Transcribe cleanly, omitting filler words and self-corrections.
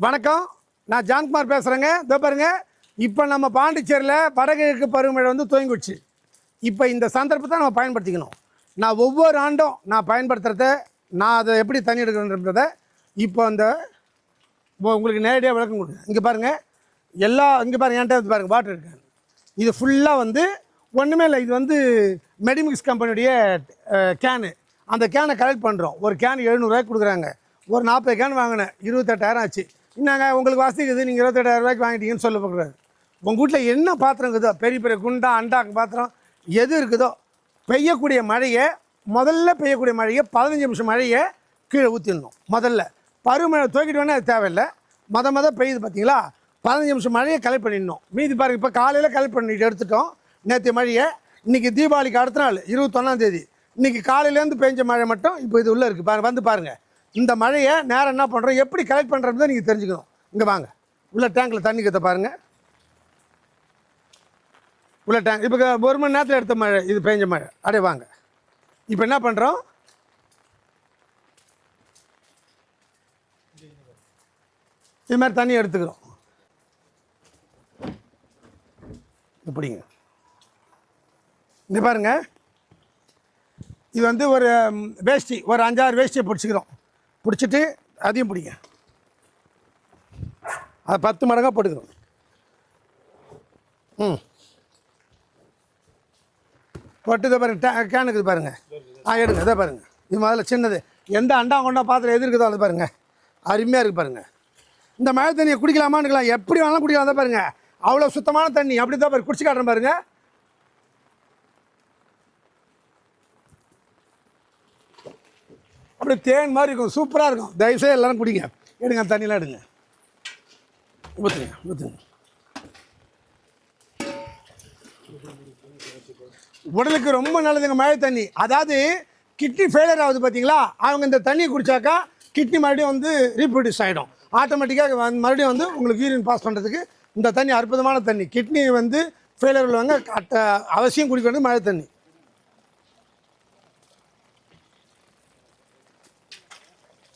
வணக்கம், நான் ஜான்குமார் பேசுகிறேங்க. இதோ பாருங்க, இப்போ நம்ம பாண்டிச்சேரியில் வடகிழக்கு பருவமழை வந்து துவங்கிடுச்சு. இப்போ இந்த சந்தர்ப்பத்தை நம்ம பயன்படுத்திக்கணும். நான் ஒவ்வொரு ஆண்டும் நான் பயன்படுத்துகிறத, நான் அதை எப்படி தண்ணி எடுக்கிறேன்றதை இப்போ அந்த உங்களுக்கு நேரடியாக விளக்கம் கொடுக்குறேன். இங்கே பாருங்கள், இங்கே பாருங்கள், என்கிட்ட பாருங்கள் வாட்டர் இருக்கு. இது ஃபுல்லாக வந்து ஒன்றுமே இல்லை. இது வந்து மெடிமிக்ஸ் கம்பெனியுடைய கேனு. அந்த கேனை கலெக்ட் பண்ணுறோம். ஒரு கேன் 700 கொடுக்குறாங்க. ஒரு 40 கேன் வாங்கினேன், 28,000 ஆச்சு. என்னங்க உங்களுக்கு வசதிக்குது, நீங்கள் 28,000 வாங்கிட்டீங்கன்னு சொல்லக்கூடாது. உங்கள் வீட்டில் என்ன பாத்திரம் இருக்குதோ, பெரிய பெரிய குண்டா அண்டாக்கு பாத்திரம் எது இருக்குதோ, பெய்யக்கூடிய மழையை முதல்ல 15 நிமிஷம் மழையை கீழே ஊற்றிடணும். முதல்ல பருவமழை தூக்கிட்டு வேணால் அது தேவையில்லை. பெய்யுது பார்த்தீங்களா, 15 நிமிஷம் மழையை கலெக்ட் பண்ணிடணும். மீதி பாருங்கள், இப்போ காலையில் கலெக்ட் பண்ணிட்டு எடுத்துட்டோம் நேற்று மழையை. இன்றைக்கி தீபாவளிக்கு அடுத்த நாள் 21ஆம் தேதி, இன்றைக்கி காலையிலேருந்து பெஞ்ச மழை மட்டும் இப்போ இது உள்ளே இருக்குது. வந்து பாருங்கள், இந்த மழையை நேரம் என்ன பண்ணுறோம், எப்படி கலெக்ட் பண்ணுறதுன்னு நீங்கள் தெரிஞ்சுக்கணும். இங்கே வாங்க, உள்ள டேங்கில் தண்ணி கற்ற பாருங்கள். உள்ள டேங்க் இப்போ 1 மணி நேரத்தில் எடுத்த மழை, இது பெஞ்ச மழை. அப்படியே வாங்க, இப்போ என்ன பண்ணுறோம், இது மாதிரி தண்ணி எடுத்துக்கிறோம். இப்படிங்க, இங்கே பாருங்கள், இது வந்து ஒரு வேஷ்டி, ஒரு 5-6 வேஷ்டியை பிடிச்சிக்கிறோம். பிடிச்சிட்டு அதையும் பிடிங்க, அது 10 மடங்காக போட்டுக்கிறோம். போட்டு இதை பாருங்கள், கேனுக்கு பாருங்கள். எடுங்க, இதை பாருங்கள். இது முதல்ல சின்னது, எந்த அண்டா கொண்டா பாத்திரம் எது இருக்குதோ அது பாருங்கள், அருமையாக இருக்குது பாருங்கள். இந்த மழை தண்ணியை குடிக்கலாமான்னு இருக்கலாம், எப்படி வேணாலும் குடிக்கலாம். அதை பாருங்கள், அவ்வளோ சுத்தமான தண்ணி. அப்படி தான் பாருங்கள், குடிச்சு காட்டுறேன் பாருங்கள். அப்படி தேன் மாதிரி இருக்கும், சூப்பராக இருக்கும். தயவுசெய்து எல்லோரும் குடிங்க. எடுங்க, தண்ணியெலாம் எடுங்க, ஊற்றுங்க. உடலுக்கு ரொம்ப நல்லதுங்க மழை தண்ணி. அதாவது கிட்னி ஃபெயிலியர் ஆகுது பார்த்தீங்களா, அவங்க இந்த தண்ணியை குடித்தாக்கா கிட்னி மறுபடியும் வந்து ரீப்ரொடியூஸ் ஆகிடும். ஆட்டோமேட்டிக்காக மறுபடியும் வந்து உங்களுக்கு யூரின் பாஸ் பண்ணுறதுக்கு இந்த தண்ணி அற்புதமான தண்ணி. கிட்னி வந்து ஃபெயிலியர் உள்ளவங்க அவசியம் குடிக்க வேண்டியது மழை தண்ணி.